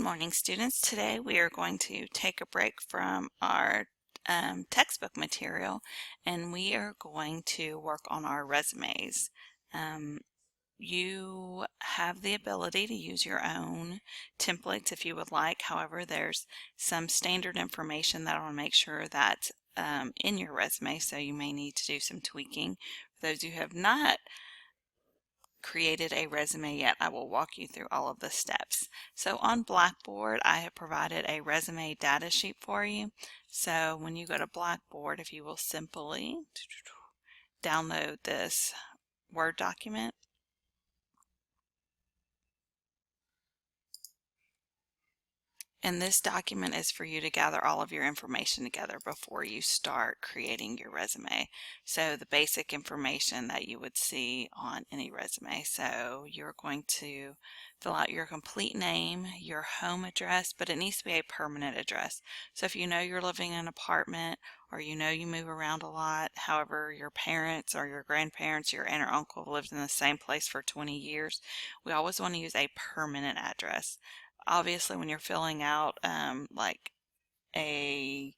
morning, students. Today we are going to take a break from our textbook material and we are going to work on our resumes. Um, you have the ability to use your own templates if you would like. However, there's some standard information that I want to make sure that in your resume, so you may need to do some tweaking. For those who have not created a resume yet, I will walk you through all of the steps. So on Blackboard, I have provided a resume data sheet for you. So when you go to Blackboard, if you will simply download this Word document. And this document is for you to gather all of your information together before you start creating your resume. So the basic information that you would see on any resume. So you're going to fill out your complete name, your home address, but it needs to be a permanent address. So if you know you're living in an apartment or you know you move around a lot, however your parents or your grandparents, your aunt or uncle lived in the same place for 20 years, we always want to use a permanent address. Obviously, when you're filling out like a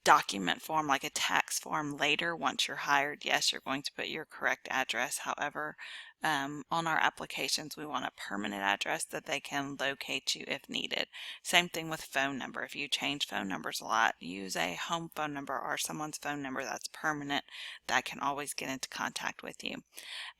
document form, like a tax form later, once you're hired, yes, you're going to put your correct address. However, on our applications, we want a permanent address that they can locate you if needed. Same thing with phone number. If you change phone numbers a lot, use a home phone number or someone's phone number that's permanent that can always get into contact with you.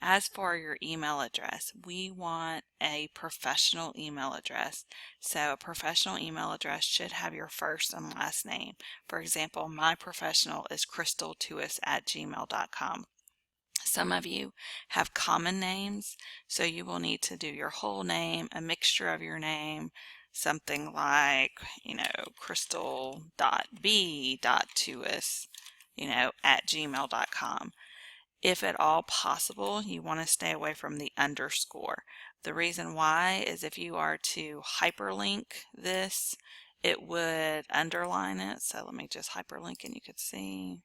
As for your email address, we want a professional email address. So a professional email address should have your first and last name. For example, my professional is crystaltuis@gmail.com. Some of you have common names, so you will need to do your whole name, a mixture of your name, something like, crystal.b.tuis, at gmail.com. If at all possible, you want to stay away from the underscore. The reason why is if you are to hyperlink this, it would underline it. So let me just hyperlink and you could see.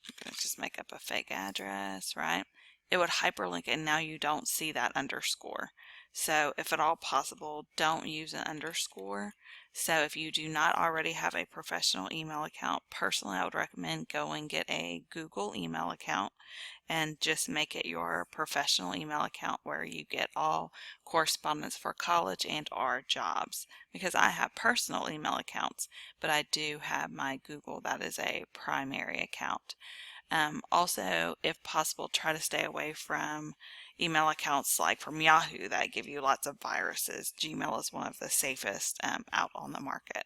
I'm going to just make up a fake address, right? It would hyperlink and now you don't see that underscore. So if at all possible, don't use an underscore. So if you do not already have a professional email account, personally I would recommend go and get a Google email account and just make it your professional email account where you get all correspondence for college and or jobs. Because I have personal email accounts, but I do have my Google, that is a primary account. Also, if possible, try to stay away from email accounts like from Yahoo that give you lots of viruses. Gmail is one of the safest out on the market.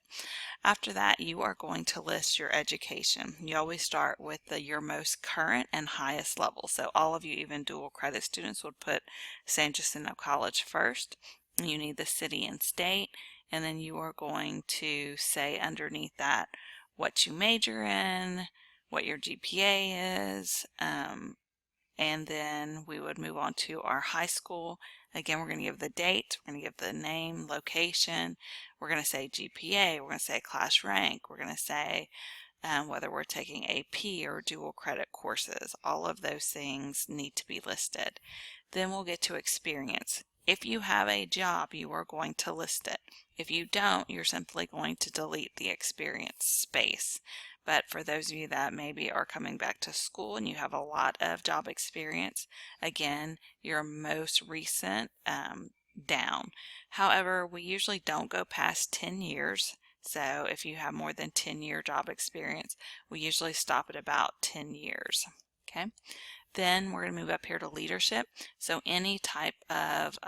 After that, you are going to list your education. You always start with your most current and highest level. So all of you, even dual credit students, would put San Jacinto College first. You need the city and state, and then you are going to say underneath that what you major in, what your GPA is, and then we would move on to our high school. Again, we're going to give the date, we're going to give the name, location, we're going to say GPA, we're going to say class rank, we're going to say whether we're taking AP or dual credit courses. All of those things need to be listed. Then we'll get to experience. If you have a job, you are going to list it. If you don't, you're simply going to delete the experience space. But for those of you that maybe are coming back to school and you have a lot of job experience, again, your most recent down. However, we usually don't go past 10 years. So if you have more than 10-year job experience, we usually stop at about 10 years. Okay. Then we're going to move up here to leadership. So any type of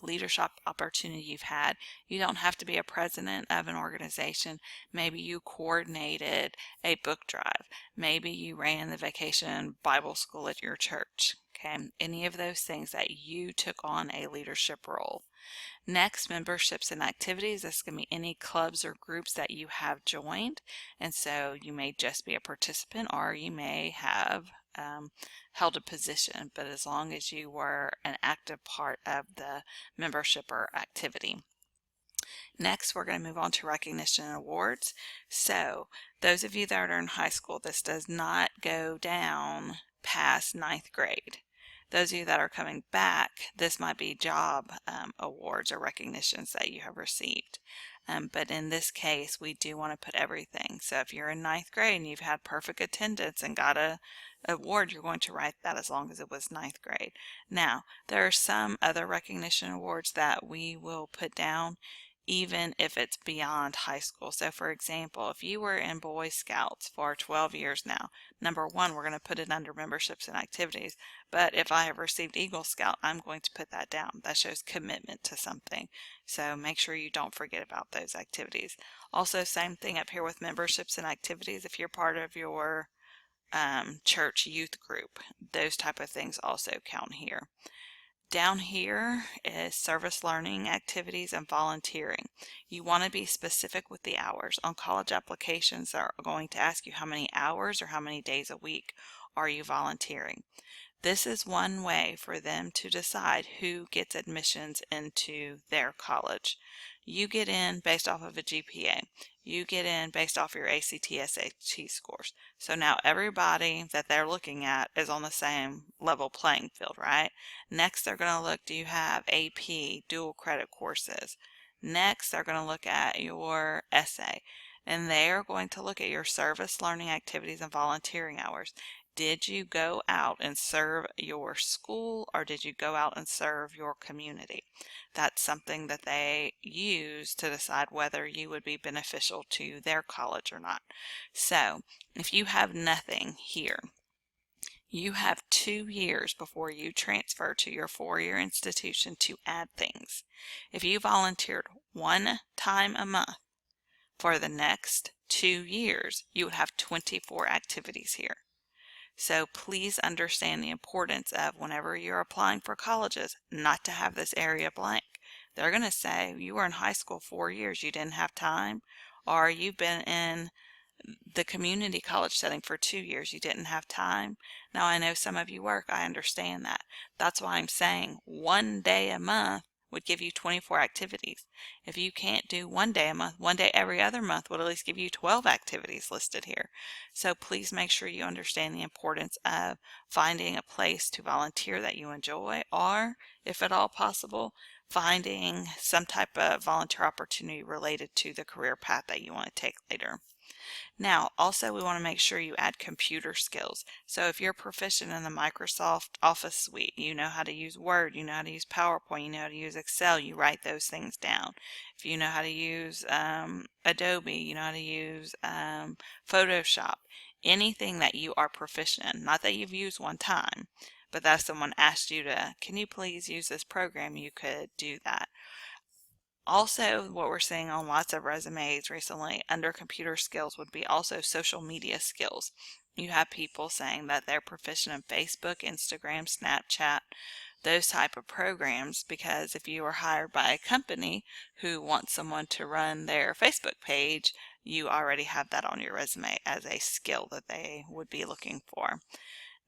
leadership opportunity you've had, you don't have to be a president of an organization. Maybe you coordinated a book drive. Maybe you ran the vacation Bible school at your church. Okay, any of those things that you took on a leadership role. Next, memberships and activities. This can be any clubs or groups that you have joined. And so you may just be a participant or you may have held a position, but as long as you were an active part of the membership or activity. Next, we're going to move on to recognition and awards. So those of you that are in high school, this does not go down past 9th grade. Those of you that are coming back, this might be job awards or recognitions that you have received. But in this case, we do want to put everything. So if you're in ninth grade and you've had perfect attendance and got a award, you're going to write that as long as it was ninth grade. Now, there are some other recognition awards that we will put down even if it's beyond high school. So for example, if you were in Boy Scouts for 12 years now, number one, we're going to put it under memberships and activities. But if I have received Eagle Scout, I'm going to put that down. That shows commitment to something. So make sure you don't forget about those activities. Also, same thing up here with memberships and activities. If you're part of your church youth group, those type of things also count here. Down here is service learning activities and volunteering. You want to be specific with the hours. On college applications, they're going to ask you how many hours or how many days a week are you volunteering. This is one way for them to decide who gets admissions into their college. You get in based off of a GPA. You get in based off your ACT, SAT scores. So now everybody that they're looking at is on the same level playing field, right? Next, they're going to look, do you have AP, dual credit courses? Next, they're going to look at your essay. And they are going to look at your service learning activities and volunteering hours. Did you go out and serve your school, or did you go out and serve your community? That's something that they use to decide whether you would be beneficial to their college or not. So if you have nothing here, you have 2 years before you transfer to your four-year institution to add things. If you volunteered one time a month for the next 2 years, you would have 24 activities here. So please understand the importance of, whenever you're applying for colleges, not to have this area blank. They're going to say, you were in high school 4 years, you didn't have time, or you've been in the community college setting for 2 years, you didn't have time. Now I know some of you work, I understand that. That's why I'm saying 1 day a month would give you 24 activities. If you can't do 1 day a month, 1 day every other month would at least give you 12 activities listed here. So please make sure you understand the importance of finding a place to volunteer that you enjoy, or if at all possible, finding some type of volunteer opportunity related to the career path that you want to take later. Now, also we want to make sure you add computer skills. So if you're proficient in the Microsoft Office suite, you know how to use Word, you know how to use PowerPoint, you know how to use Excel, you write those things down. If you know how to use Adobe, you know how to use Photoshop, anything that you are proficient in, not that you've used one time, but that someone asked you to, can you please use this program, you could do that. Also, what we're seeing on lots of resumes recently under computer skills would be also social media skills. You have people saying that they're proficient in Facebook, Instagram, Snapchat, those type of programs, because if you are hired by a company who wants someone to run their Facebook page, you already have that on your resume as a skill that they would be looking for.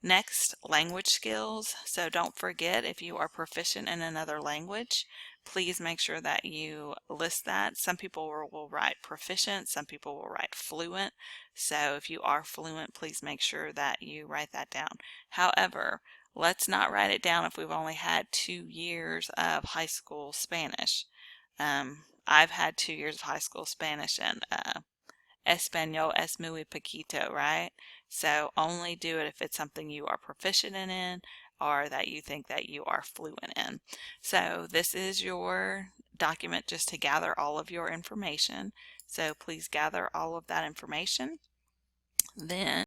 Next, language skills. So don't forget, if you are proficient in another language, please make sure that you list that. Some people will write proficient, some people will write fluent. So if you are fluent, please make sure that you write that down. However, let's not write it down if we've only had 2 years of high school Spanish. I've had 2 years of high school Spanish, and Español es muy poquito, right? So only do it if it's something you are proficient in or that you think that you are fluent in. So this is your document just to gather all of your information. So please gather all of that information. Then